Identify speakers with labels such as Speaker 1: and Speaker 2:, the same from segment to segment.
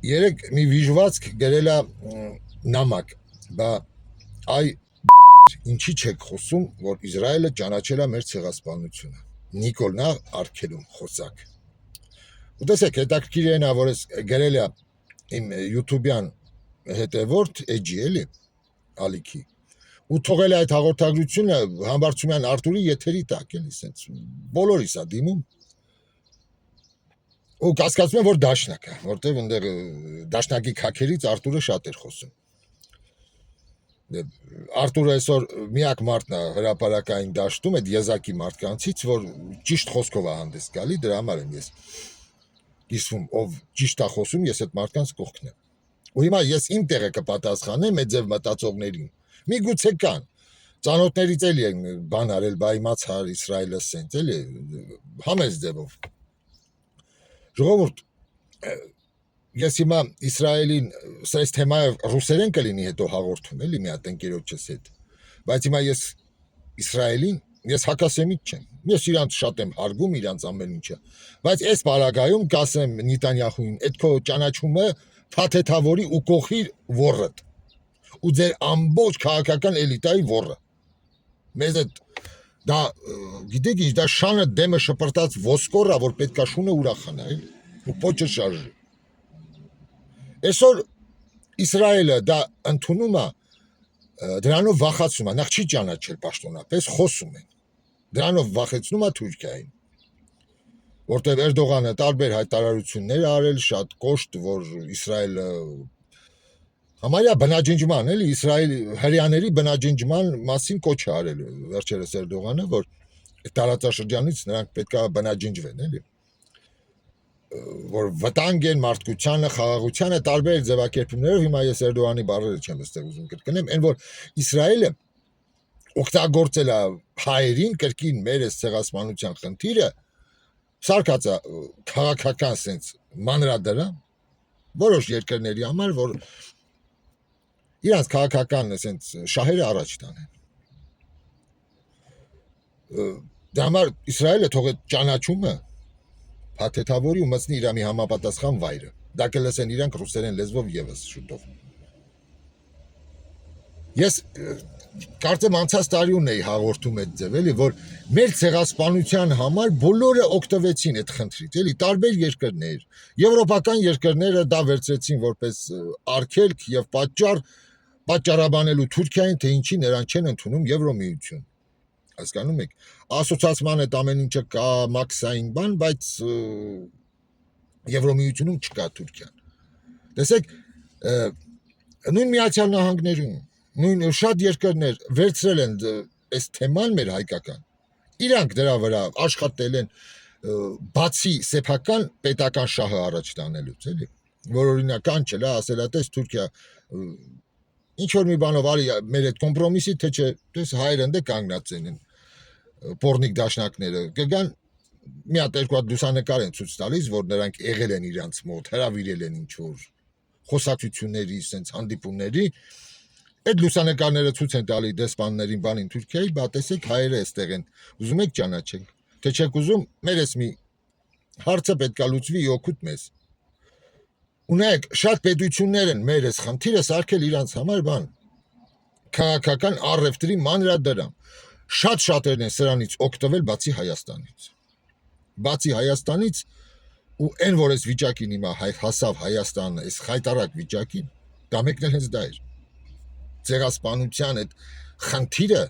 Speaker 1: երեք մի վիժվածք գրել է նամակ, բա այ ինչի չեք խոսում, որ Իսրայելը ճանաչել է մեր ցեղասպանությունը։ Նիկոլնա Արքելում խոսակ։ Ու տեսեք, հետաքրքիր է նա, որ ես գրել է իմ YouTube-յան հետևորդ էջի էլի ալիքի։ Ու թողել է այդ հաղորդագրությունը Համբարձումյան Արտուրի եթերի տակ էլի, սենց բոլորիս է դիմում։ Ու կասկածում եմ, որ դաշնակ է, որտեղ այնտեղ դաշնակի քաքերից Արտուրը շատ էր խոսում։ Արտուրը այսօր միակ մարդն է հրապարակային դաշտում այդ եզակի մարդկանցից, որ ճիշտ խոսքով է հանդես գալի, դրա համար եմ ես կիսվում, ով ճիշտ է խոսում, ես այդ մարդկանց կողքն եմ։ Ու հիմա ես իմ տեղը կպատասխանեմ այդ ձև մտածողներին։ Միգուցե կան ծանոթներից էլի են բան արել, բա իմացար Իսրայելը սենց էլի համես ձևով։ Ժողովուրդ, ես հիմա Իսրայելին այս թեմայով ռուսերեն կլինի հետո հաղորդում էլի մի հատ ընկերոջս հետ, բայց հիմա ես Իսրայելին ես հակասեմիտ չեմ, ես իրանց շատ եմ հարգում իրանց ամեն ինչը, բայց այս պարագայում կասեմ Նետանյախուին, այդ քո ճանաչումը փաթեթավորի ու կողիր ոռդ ու ձեր ամբողջ քաղաքական էլիտայի ոռը։ Մեզ այդ դա գիտեք ինչ, դա շանը դեմը շպրտած ոսկորը, որ պետքա շունը ուրախանա, էլի, ու պոչը շարժի։ Այսօր Իսրայելը դա ընդունում է, դրանով վախացնում է, նախ չի ճանաչել պաշտոնապես, խոսում են։ Դրանով վախեցնում է Թուրքիային, որտեղ Էրդողանը տարբեր հայտարարություններ արել, շատ կոշտ, որ Իսրայելը համարյա բնաջնջման, էլի Իսրայելի հրեաների բնաջնջման մասին կոչ է արել վերջերս Էրդողանը, որ տարածաշրջանից նրանք պետքա բնաջնջվեն, էլի, որ վտանգ են մարդկությանը, խաղաղությանը, տարբեր ձևակերպումներով, հիմա ես Էրդողանի բառերը չեմ ստեղ ուզում կրկնեմ, այն որ Իսրայելը օգտագործել է հայերին կրկին մեր ցեղասպանության խնդիրը, սարկած է քաղաքական սենց մանրադրամ, որոշ երկրների համար, որ իրանց քաղաքական սենց շահերը առաջ տանեն։ Դա համար Իսրայելը թող այդ ճանաչումը փաթեթավորի ու մտցնի իր մի համապատասխան վայրը։ Դա կլսեն իրանք ռուսերեն լեզվով եւս շուտով։ Ես կարծեմ անցած տարիուն էի հաղորդում այդ ձև, էլի, որ մեր ցեղասպանության համար բոլորը օգտվեցին այդ խնդրից, էլի, տարբեր երկրներ, եվրոպական երկրները դա վերցրեցին որպես արգելք եւ պատճառաբանելու Թուրքիային, թե ինչի նրան չեն ընդունում Եվրոմիություն։ Հասկանում եք, ասոցիացիան այդ ամեն ինչը կա մաքսային բան, բայց Եվրոմիությունում չկա Թուրքիան։ Տեսեք, նույն Միացյալ Նահանգներում, նույն շատ երկրներ վերցրել են այս թեման մեր հայկական։ Իրանք դրա վրա աշխատել են բացի սեփական պետական շահը առաջ տանելուց, էլի, որ օրինակ կանչել է, ասել է, տես Թուրքիա ինչ որ մի բանով արի մեր այդ կոմպրոմիսի, թե չէ, տես հայերը ընդ կանգնած են պորնիկ դաշնակները, կգան մի հատ երկու հատ լուսանկար են ցույց տալիս, որ նրանք եղել են իրանց մոտ, հրավիրել են ինչ որ խոսակցությունների, sense հանդիպումների, այդ լուսանկարները ցույց են տալի դեսպաններին բանին Թուրքիայի, բա տեսեք հայերը այստեղ են, ուզում եք ճանաչենք, թե չեք ուզում, մեր էս մի հարցը պետքա լուծվի օգուտ մեզ։ Ունեք շատ պետություններ են մեր էս խնդիրը սարքել իրանց համար բան քաղաքական առևտրի մանրադրամ։ Շատ շատերն են սրանից օգտվել բացի Հայաստանից։ Բացի Հայաստանից ու այն որ այս վիճակին հիմա հասավ Հայաստանը, այս խայտարակ վիճակին, դա մեկն էլ հենց դա էր։ Ցեղասպանության այդ խնդիրը,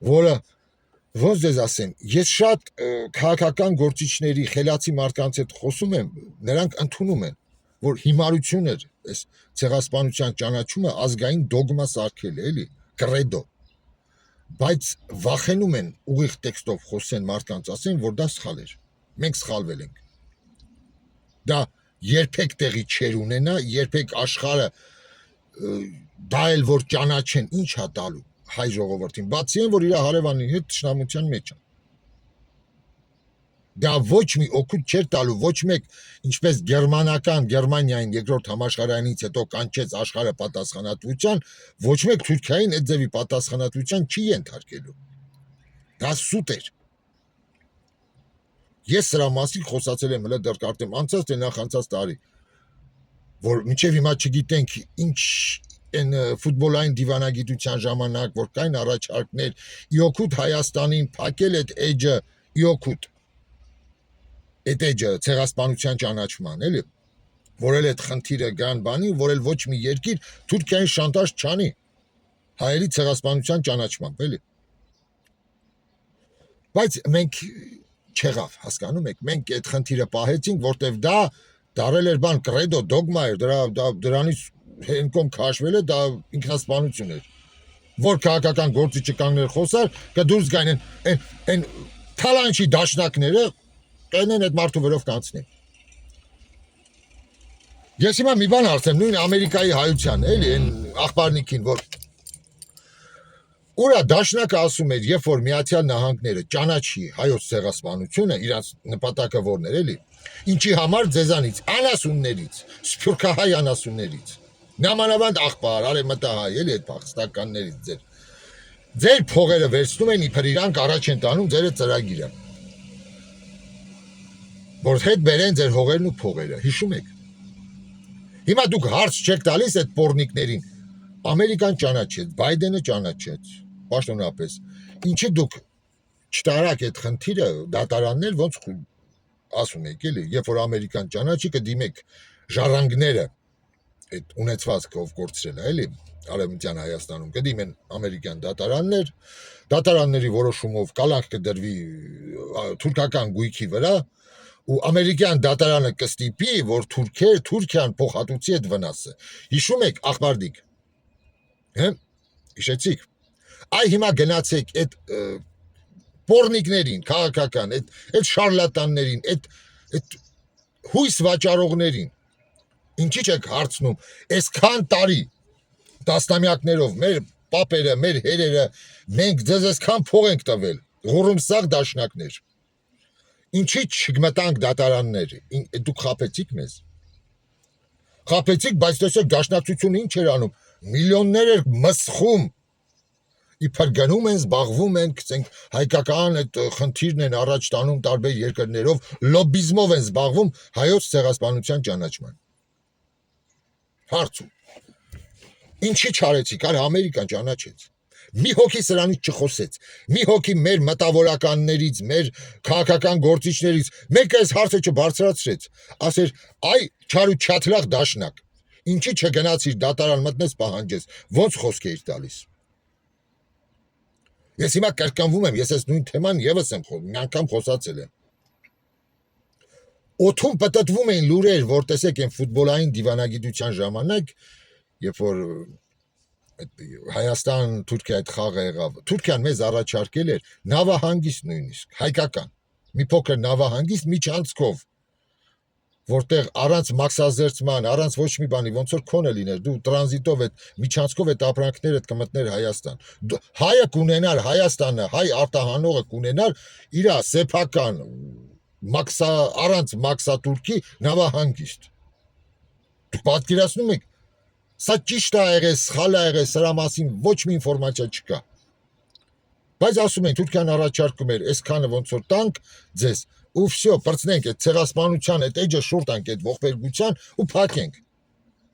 Speaker 1: որը ոնց դες ասեմ, ես շատ քաղաքական գործիչների, խելացի մարդկանց հետ խոսում եմ, նրանք ընդունում են, որ հիմարություն էր այս ցեղասպանության ճանաչումը ազգային դոգմա սարքել, էլի, կրեդո։ Բայց վախենում են ուղիղ տեքստով խոսեն մարդկանց, ասեն, որ դա սխալ էր։ Մենք սխալվել ենք։ Դա երբեք տեղի չեր ունենա, երբեք աշխարհը դա էլ որ ճանաչեն, ինչ հա տալու հայ ժողովրդին, բացի այն, որ իր հարևանի հետ ճշնամության մեջ են։ Դա ոչ մի օգուտ չէր տալու, ոչ մեկ, ինչպես Գերմանիային երկրորդ համաշխարհայինից հետո կանչեց աշխարհը պատասխանատվության, ոչ մեկ Թուրքիային այդ ձևի պատասխանատվության չի ենթարկելու։ Դա սուտ էր։ Ես սրա մասին խոսացել եմ հələ դեռ կարծեմ անցած թե նախանցած տարի։ որ մինչև հիմա չգիտենք ինչ են ֆուտբոլային դիվանագիտության ժամանակ, որ կային առաջարկներ իօքուտ Հայաստանին փակել այդ էջը իօքուտ այդ էջը ցեղասպանության ճանաչման, էլի, որ էլ այդ խնդիրը կան բանի, որ էլ ոչ մի երկիր Թուրքիային շանտաժ չանի հայերի ցեղասպանության ճանաչմամբ, էլի։ Բայց մենք չեղավ, հասկանում եք, մենք այդ խնդիրը պահեցինք, որտեվ դա դարել էր բան կրեդո, դոգմա էր, դրանից հենկոմ քաշվել է, դա ինքնասպանություն էր։ Որ քաղաքական գործիչը կանգներ խոսար, կդուրս գային այն թալանչի դաշնակները կենեն այդ մարդու վրով կանցնեն։ Ես հիմա մի բան հարցեմ, նույն Ամերիկայի հայության, էլի, այն աղբարնիկին, որ ուրա դաշնակը ասում էր, երբ որ Միացյալ Նահանգները ճանաչի հայոց ցեղասպանությունը, իրանց նպատակը որն էր, էլի, ինչի համար ձեզանից, անասուններից, սփյուռքահայ անասուններից, նամանավանդ աղբար, արևմտահայ, էլի, այդ փախստականներից ձեր փողերը վերցնում են, իբր իրանք առաջ են տանում ձեր ծրագիրը, որ հետ բերեն ձեր հողերն ու փողերը, հիշում եք։ Հիմա դուք հարց չեք տալիս այդ պորնիկներին, Ամերիկան ճանաչեց, Բայդենը ճանաչեց, պաշտոնապես, ինչի դուք չտարակ այդ խնդիրը դատարաններ, ոնց ասում եք, էլի, երբ որ Ամերիկան ճանաչի կդիմեք ժառանգները այդ ունեցվածքով կորցրել, էլի, Արևմտյան Հայաստանում կդիմեն ամերիկյան դատարաններ, դատարանների որոշումով կալանք կդրվի թուրքական գույքի վրա, ու ամերիկյան դատարանը կստիպի, որ Թուրքիան փոխհատուցի այդ վնասը։ Հիշում եք, աղբարդիկ, հիշեցիք, այ հիմա գնացեք այդ պորնիկներին, քաղաքական, այդ շարլատաններին, այդ հույս վաճառողներին, ինչի՞ չեք հարցնում, այսքան տարի, տասնամյակներով, մեր պապերը, մեր հերերը, մենք ձեզ այսքան փող ենք տվել, ղուրումսաղ դաշնակներ, ինչի չգմտանք դատարաններ, դուք խաբեցիք մեզ, խաբեցիք, բայց տեսեք դաշնակցությունը ինչ էր անում, միլիոններ էր մսխում, իբր գնում են, զբաղվում են, գցենք հայկական այդ խնդիրն են առաջ տանում տարբեր երկրներով, լոբիզմով են զբաղվում հայոց ցեղասպանության ճանաչման։ Հարցում։ Ինչի չարեցիք, այլ Ամերիկան ճանաչեց։ Մի հոգի սրանից չխոսեց, մի հոգի մեր մտավորականներից, մեր քաղաքական գործիչներից, մեկը այս հարցը չբարձրացրեց, ասեր, այ չար ու չաթլախ դաշնակ, ինչի չգնացիր դատարան մտնես պահանջես, ոնց խոսք էիր տալիս։ Ես հիմա կրկնվում եմ, ես այս նույն թեման եւս եմ մի անգամ խոսացել եմ։ Օթում պտտվում էին լուրեր, որ տեսեք այն ֆուտբոլային դիվանագիտության ժամանակ, երբ որ Հայաստան, Թուրքիա այդ խաղը եղավ, Թուրքիան մեզ առաջարկել էր նավահանգիստ նույնիսկ, հայկական, մի փոքր նավահանգիստ միջանցքով, որտեղ առանց մաքսազերծման, առանց ոչ մի բանի, ոնց որ քոնը լիներ, դու տրանզիտով այդ միջանցքով այդ ապրանքներդ կմտներ Հայաստան։ Հայը կունենար Հայաստանը, հայ արտահանողը կունենար իր սեփական առանց մաքսատուրքի նավահանգիստ։ Դուք պատկերացնում եք, սա ճիշտ է եղել, սխալ է եղել, սրա մասին ոչ մի ինֆորմացիա չկա։ Բայց ասում են, Թուրքիան առաջարկում էր, այսքանը ոնց որ տանք ձեզ, ու վсё, բրցնենք այդ ցեղասպանության, այդ էջը շուրջ տանք այդ ողբերգության ու փակենք։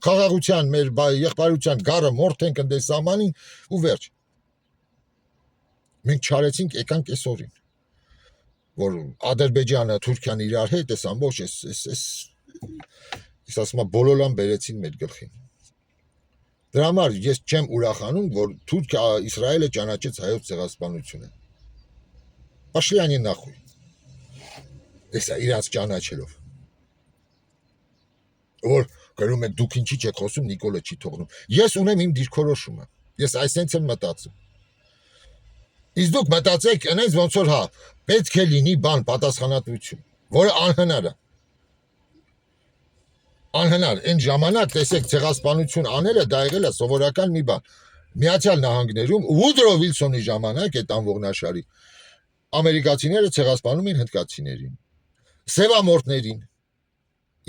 Speaker 1: Խաղաղության, մեր եղբայրության գառը մորթենք ընդ սահմանին ու վերջ։ Մենք չարեցինք, եկանք այսօրին, որ Ադրբեջանը, Թուրքիան իրար հետ էս ամբողջ ես ասում եմ բոլորան բերեցին մեր գլխին։ Դրա համար ես չեմ ուրախանում, որ Իսրայելը ճանաչեց հայոց ցեղասպանությունը։ Пошли они нахуй։ Էսա իրաց ճանաչելով։ Որ գրում եք դուք ինչի չեք խոսում, Նիկոլը չի թողնում։ Ես ունեմ իմ դիրքորոշումը։ Ես այսենց եմ մտածում։ Իսկ դուք մտածեք, այնպես ոնց որ հա, պետք է լինի բան պատասխանատվություն, որը անհնար է։ Անհնար, այն ժամանակ տեսեք ցեղասպանություն անելը դա եղել է սովորական մի բան։ Միացյալ Նահանգներում Վուդրո Վիլսոնի ժամանակ այդ անողնաշարի ամերիկացիները ցեղասպանում են հնդկացիներին, սևամորտներին,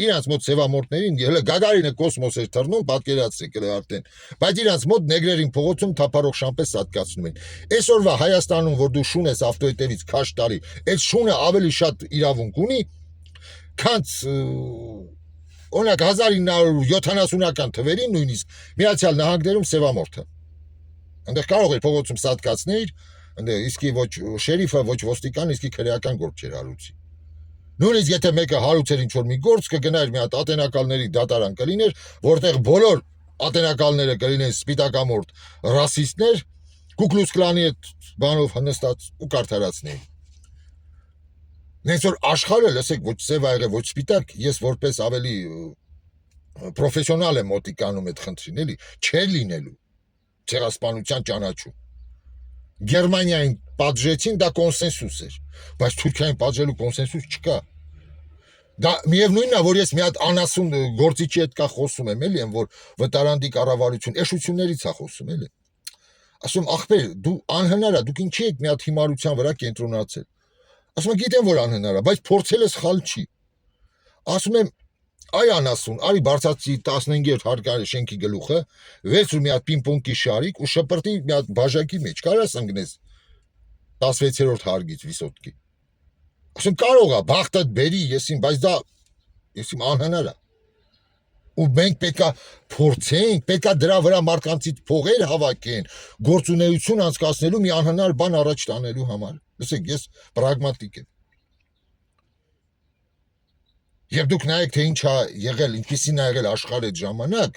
Speaker 1: իրանց մոտ սևամորտներին ելը Գագարինը կոսմոս էր թռնում, պատկերացրեք արդեն, բայց իրանց մոտ նեգրերին փողոցում թափարող շամպես սատկացնում են։ Այսօրվա Հայաստանում, որ դու շուն ես ավտոյետևից քաշ տալի, այդ շունը ավելի շատ իրավունք ունի, քան օրինակ 1970-ական թվերին նույնիսկ Միացյալ Նահանգներում սևամորթը այնտեղ կարող էր փողոցում սատկացներ, այնտեղ իսկի ոչ շերիֆը, ոչ ոստիկան, իսկի քրեական գործ չէր հարուցի։ Նույնիսկ եթե մեկը հարուցեր ինչ-որ մի գործ, կգնար մի հատ ատենակալների դատարան կլիներ, որտեղ բոլոր ատենակալները կլինեն սպիտակամորթ ռասիստներ, Կուկլուքս Կլանի այդ բանով հնստած ու կարդարացնեին։ Նենց որ աշխարհը, լսեք, ոչ սև ա եղել, ոչ սպիտակ, ես որպես ավելի պրոֆեսիոնալ եմ մոտիկանում այդ խնդրին, էլի, չէր լինելու ցեղասպանության ճանաչում։ Գերմանիային պատժեցին, դա կոնսենսուս էր, բայց Թուրքիային պատժելու կոնսենսուս չկա։ Դա միևնույնն է, որ ես մի հատ անասուն գործիչի հետ կա խոսում եմ, էլի, որ վտարանդի կառավարություն, էշություններից է խոսում, էլի։ Ասում ախպեր, դու անհնար է, դուք ինչի եք մի հատ հիմարության վրա կենտրոնացել։ Ասում եմ գիտեմ, որ անհնար է, բայց փորձել ես խալ չի։ Ասում եմ այ անասուն, արի բարձացի 15-րդ հարկանի շենքի գլուխը, վերցրու մի հատ պինգ-պոնգի շարիկ ու շպրտի մի հատ բաժակի մեջ, կարաս ընկնես 16-րդ հարգից վիսոտկի։ Ասում կարող է, բախտդ բերի, եսիմ, բայց դա եսիմ անհնար է։ Ու մենք պետքա փորձենք, պետքա դրա վրա մարդկանցից փողեր հավաքեն, գործունեություն անցկացնելու մի անհնար բան առաջ տանելու համար։ Լսեք, ես պրագմատիկ եմ։ Եվ դուք նայեք, թե ինչ է եղել, ինչպիսին է եղել աշխարհը այդ ժամանակ,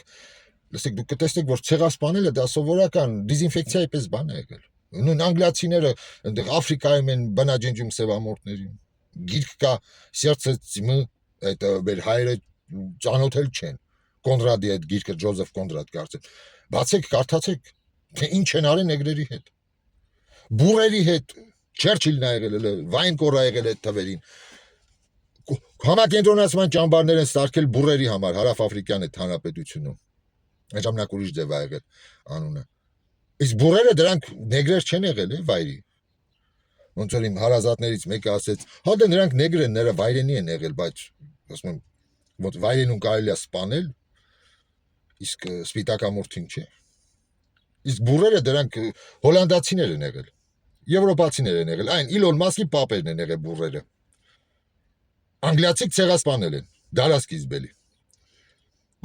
Speaker 1: լսեք, դուք կտեսնեք, որ ցեղասպանելը դա սովորական դիզինֆեկցիայի պես բան է եղել։ Նույն անգլիացիները այնտեղ Աֆրիկայում են բնաջնջում սևամորթներին։ Գիրք կա, սերցը ծմը, այդ մեր հայերը ճանոթել չեն։ Կոնրադի այդ գիրքը Ջոզեֆ Կոնրադ կարծեմ։ Բացեք, կարդացեք, թե ինչ են արել նեգրերի հետ։ Բուրերի հետ, Չերչիլն ա եղել, Վայնկորը ա եղել այդ թվերին։ Համակենտրոնացման ճամբարներ են սարքել բուրերի համար Հարավ-Աֆրիկյան այդ հանրապետությունում։ Այդ ժամանակ ուրիշ ձև ա եղել անունը։ Իսկ բուրերը դրանք նեգրեր չեն եղել, վայրի։ Ոնց որ իմ հարազատներից մեկը ասեց, հա դե նրանք նեգր են, նրա վայրենի են եղել, բայց ասում եմ, ոնց վայրենուն կարելի է սպանել, իսկ սպիտակամորթին չէ։ Իսկ բուրերը դրանք հոլանդացիներ են եղել, եվրոպացիներ են եղել, այն Իլոն Մասկի պապերն են եղել բուրերը։ Անգլիացիք ցեղասպանել են, դարասկիզբելի։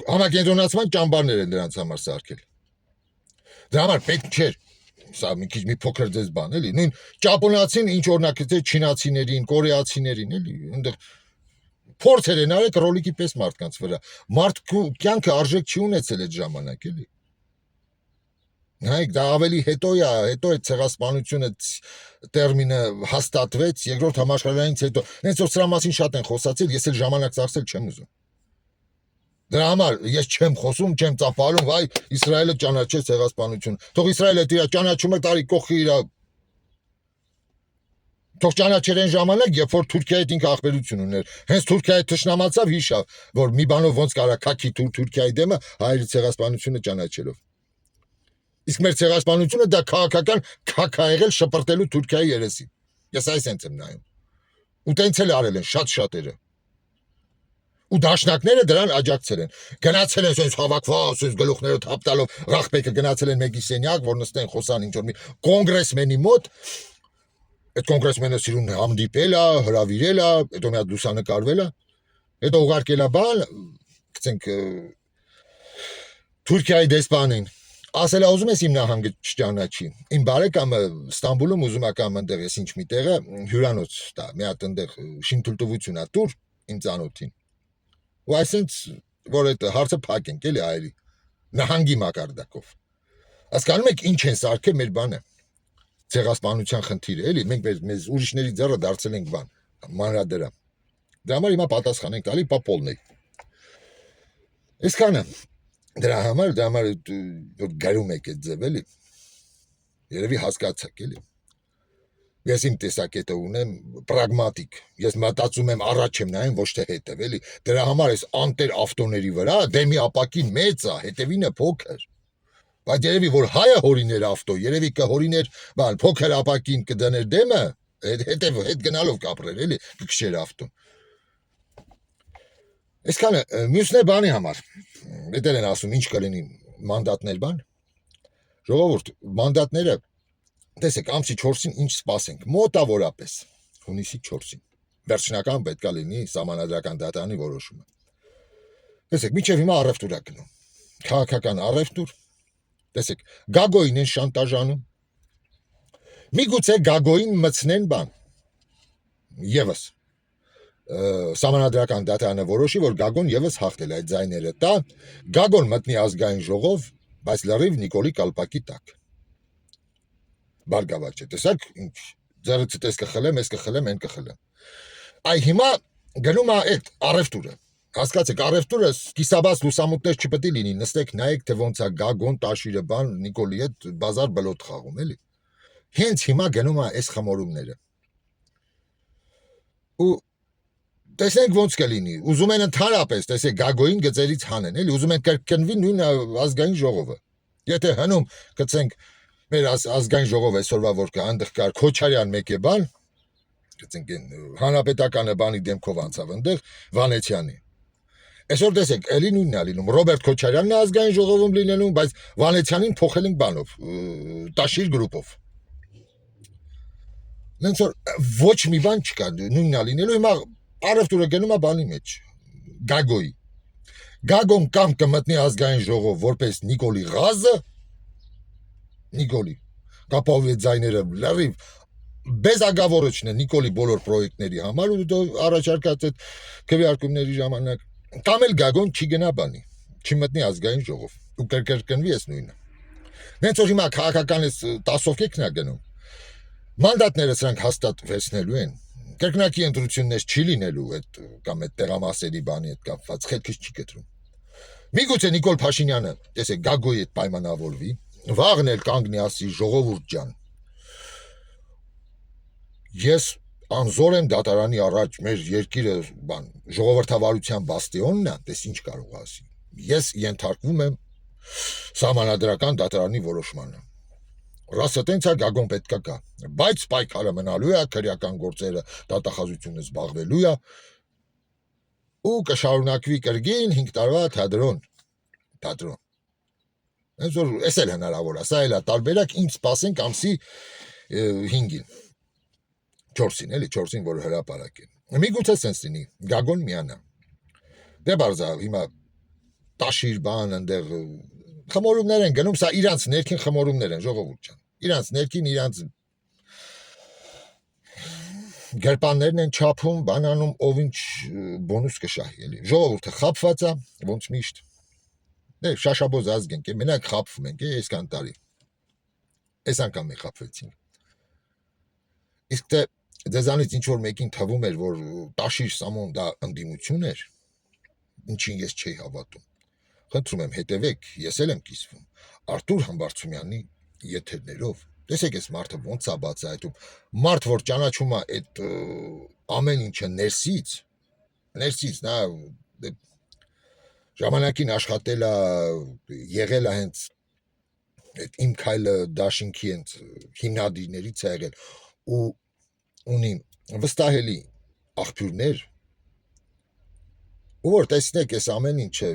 Speaker 1: Համակենտրոնացման ճամբարներ են դրանց համար սարքել։ Դրա համար պետք չէր, սա մի քիչ մի փոքր ձեզ բան, էլի, նույն ճապոնացին ինչ օրինակ է չինացիներին, կորեացիներին, էլի, այնտեղ փորձեր են արել ռոլիկի պես մարդկանց վրա։ Մարդու կյանքը արժեք չի ունեցել այդ ժամանակ, էլի։ Նայեք, դա ավելի հետո է, հետո այդ ցեղասպանությունը տերմինը հաստատվեց երկրորդ համաշխարհայինից հետո։ Հենց որ սրա մասին շատ են խոսացել, ես էլ ժամանակ ծախսել չեմ ուզում։ Դրա համար ես չեմ խոսում, չեմ ծափարում, վայ Իսրայելը ճանաչեց ցեղասպանություն։ Թող Իսրայելը իր ճանաչումը տարի կողքի իր թող ճանաչեր այն ժամանակ, երբ որ Թուրքիայի հետ ինքը ախպերություն ուներ։ Հենց Թուրքիայի թշնամացավ հիշավ, որ մի բանով ոնց կարա քաքի Թուրքիայի դեմը հայերի ցեղասպանությունը ճանաչելով։ Իսկ մեր ցեղասպանությունը դա քաղաքական քաք ա եղել շպրտելու Թուրքիայի երեսին։ Ես այսպես եմ նայում։ Ու տենց էլ արել են շատ շատերը։ Ու դաշնակները դրան աջակցել են։ Գնացել են sense հավաքված, sense գլուխները թափ տալով, Ռախպեկը գնացել են մեկի սենյակ, որ նստեն խոսան ինչ որ մի կոնգրեսմենի մոտ։ Այդ կոնգրեսմենը սիրուն հանդիպել է, հրավիրել է, հետո մի հատ լուսանկարվել է, հետո ուղարկել է բան, գցենք Թուրքիայի դեսպանին։ Ասել է ուզում ես իմ նահանգը չճանաչի։ Իմ բարեկամը Ստամբուլում ուզում է կամ այնտեղ ես ինչ մի տեղը հյուրանոց տա, մի հատ այնտեղ շինթույլտվություն ա տուր իմ ծանոթին։ Ու այսինքն որ այդ հարցը փակենք էլի այրի նահանգի մակարդակով։ Հասկանում եք ինչ են սարքել մեր բանը։ Ցեղասպանության խնդիրը, էլի մենք մեզ ուրիշների ձեռը դարձել ենք բան, մանրադրամ։ Դրա համար հիմա պատասխան ենք տալի պապոլնեի։ Այսքանը դրա համար որ գարում եք այդ ձև էլի։ Երևի հասկացաք էլի։ Ես իմ տեսակետը ունեմ պրագմատիկ։ Ես մտածում եմ առաջ եմ նայում, ոչ թե հետև, էլի։ Դրա համար այս անտեր ավտոների վրա դեմի ապակին մեծ է, հետևինը փոքր։ Բայց երևի որ հայը հորիներ ավտո, երևի կհորիներ, բան, փոքր ապակին կդներ դեմը, հետ գնալով կապրեր, էլի, կքշեր ավտոն։ Այսքանը մյուսներ բանի համար։ Դեր են ասում, ինչ կլինի մանդատներ բան։ Ժողովուրդ, մանդատները տեսեք, ամսի 4-ին ինչ սպասենք, մոտավորապես հունիսի 4-ին։ Վերջնական պետքա լինի սահմանադրական դատարանի որոշումը։ Տեսեք, միջև հիմա առևտուր է գնում։ Քաղաքական առևտուր։ Տեսեք, Գագոին են շանտաժանում։ Միգուցե Գագոին մտցնեն բան։ Եվս Սահմանադրական դատարանը որոշի, որ Գագոն եւս հաղթել է այդ ձայները տա, Գագոն մտնի ազգային ժողով, բայց լրիվ Նիկոլի կալպակի տակ։ Բարգավաճ է, տեսակ, ինչ ձեռը ցտես կխլեմ, ես կխլեմ, են կխլեմ։ Այ հիմա գնում է այդ առևտուրը։ Հասկացեք, առևտուրը կիսաբաց լուսամուտներ չպետք է լինի, նստեք նայեք, թե ոնց է Գագոն տաշիրը բան Նիկոլի հետ բազար բլոտ խաղում, էլի։ Հենց հիմա գնում է այս խմորումները։ Ու տեսեք ոնց կլինի, ուզում են ընդհանրապես, տեսեք Գագոին գծերից հանեն, էլի, ուզում են կրկնվի նույն ազգային ժողովը։ Եթե հնում գցենք մեր ազգային ժողով այսօրվա որ կա, այնտեղ կար Քոչարյան մեկ է բան, գցենք հանրապետականը բանի դեմքով անցավ այնտեղ Վանեցյանի։ Այսօր տեսեք, էլի նույնն է լինում, Ռոբերտ Քոչարյանն է ազգային ժողովում լինելու, բայց Վանեցյանին փոխել են բանով, Տաշիր գրուպով։ Նենց որ ոչ մի բան չկա, նույնն է լինելու, հիմա առևտուրը գնում է բանի մեջ, Գագոյի։ Գագոն կամ կմտնի ազգային ժողով որպես Նիկոլի Ղազը, Նիկոլի, կապավի ձայները լրիվ բեզագավորոչն է Նիկոլի բոլոր պրոյեկտների համար ու առաջարկած այդ քվեարկումների ժամանակ, կամ էլ Գագոն չի գնա բանի, չի մտնի ազգային ժողով ու կրկնվի այս նույնը։ Նենց որ հիմա քաղաքական էս տասովկեքն է գնում, մանդատները սրանք հաստատ վերցնելու են, կրկնակի ընտրություններ չի լինելու այդ կամ այդ տեղամասերի բանի հետ կապված, խելքից չի գտրում։ Միգուցե Նիկոլ Փաշինյանը, տեսեք, Գագոյի հետ պայմանավորվի, վաղն էլ կանգնի ասի ժողովուրդ ջան, ես անզոր եմ դատարանի առաջ մեր երկիրը բան ժողովրդավարության բաստիոնն է, տես ինչ կարող ասի։ Ես ենթարկվում եմ սահմանադրական դատարանի որոշմանը։ Ռասը տենց է Գագոն պետքա կա, բայց պայքարը մնալու է, քրեական գործերը դատախազությունը զբաղվելու է ու կշարունակվի կրգին 5 տարվա թատրոն։ Այս որ էս էլ հնարավոր է, սա էլ է տարբերակ, ինչ սպասենք ամսի 5-ին, 4-ին, էլի 4-ին, որ հրապարակ են։ Միգուցե սենց լինի, Գագոն միանա։ Դե բարձա, հիմա տաշիր բան ընդեղ խմորումներ են գնում, սա իրանց ներքին խմորումներ են, ժողովուրդ ջան։ Իրանց ներքին, իրանց գրպաններն են չափում, բանանում, ով ինչ բոնուս կշահի, էլի։ Ժողովուրդը խաբված է, ոնց միշտ։ Դե շաշաբոզ ազգ ենք, մենակ խաբվում ենք, այսքան տարի։ Այս անգամ մենք խաբվեցինք։ Իսկ թե ձեզանից ինչ որ մեկին թվում էր, որ տաշիր Սամոն դա ընդդիմություն էր, ինչին ես չէի հավատում։ Խնդրում եմ հետևեք, ես էլ եմ կիսվում Արտուր Համբարձումյանի եթերներով։ Տեսեք այս մարդը ոնց է բացահայտում, մարդ որ ճանաչում է այդ ամեն ինչը ներսից, նա ժամանակին աշխատել է, եղել է հենց այդ իմ քայլը դաշինքի հենց հիմնադիրներից է եղել ու ունի վստահելի աղբյուրներ, ու որ տեսնեք այս ամեն ինչը,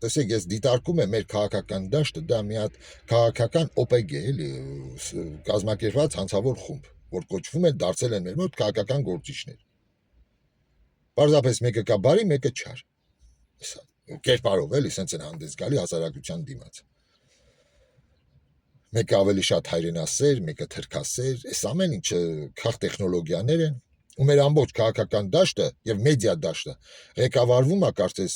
Speaker 1: տեսեք, ես դիտարկում եմ մեր քաղաքական դաշտը, դա մի հատ քաղաքական OPG է, էլի, կազմակերպված հանցավոր խումբ, որ կոչվում է, դարձել են մեր մոտ քաղաքական գործիչներ։ Պարզապես մեկը կա բարի, մեկը չար։ Կերպարով էլի, սենց են հանդես գալի հասարակության դիմաց։ Մեկը ավելի շատ հայրենասեր, մեկը թրքասեր, այս ամեն ինչը քաղ տեխնոլոգիաներ են, ու մեր ամբողջ քաղաքական դաշտը եւ մեդիա դաշտը ղեկավարվում է կարծես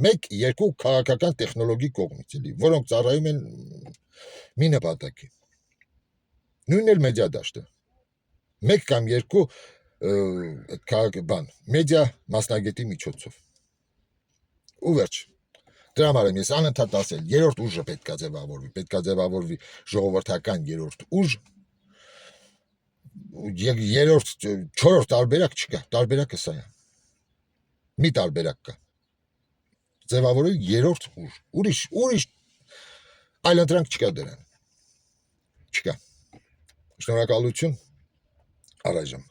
Speaker 1: 1-2 քաղաքական տեխնոլոգի կողմից, էլի, որոնք ծառայում են մի նպատակի։ Նույնն էլ մեդիա դաշտը։ 1 կամ 2 այդ բան, մեդիա մասնագետի միջոցով։ Ու վերջ։ Դրա համար եմ ես անընդհատ ասել, երրորդ ուժը պետք է ձևավորվի ժողովրդական երրորդ ուժ, երրորդ, չորրորդ տարբերակ չկա, տարբերակը սա է, մի տարբերակ կա, ձևավորել երրորդ ուժ, ուրիշ այլընտրանք չկա դրան, չկա, շնորհակալություն, առայժմ։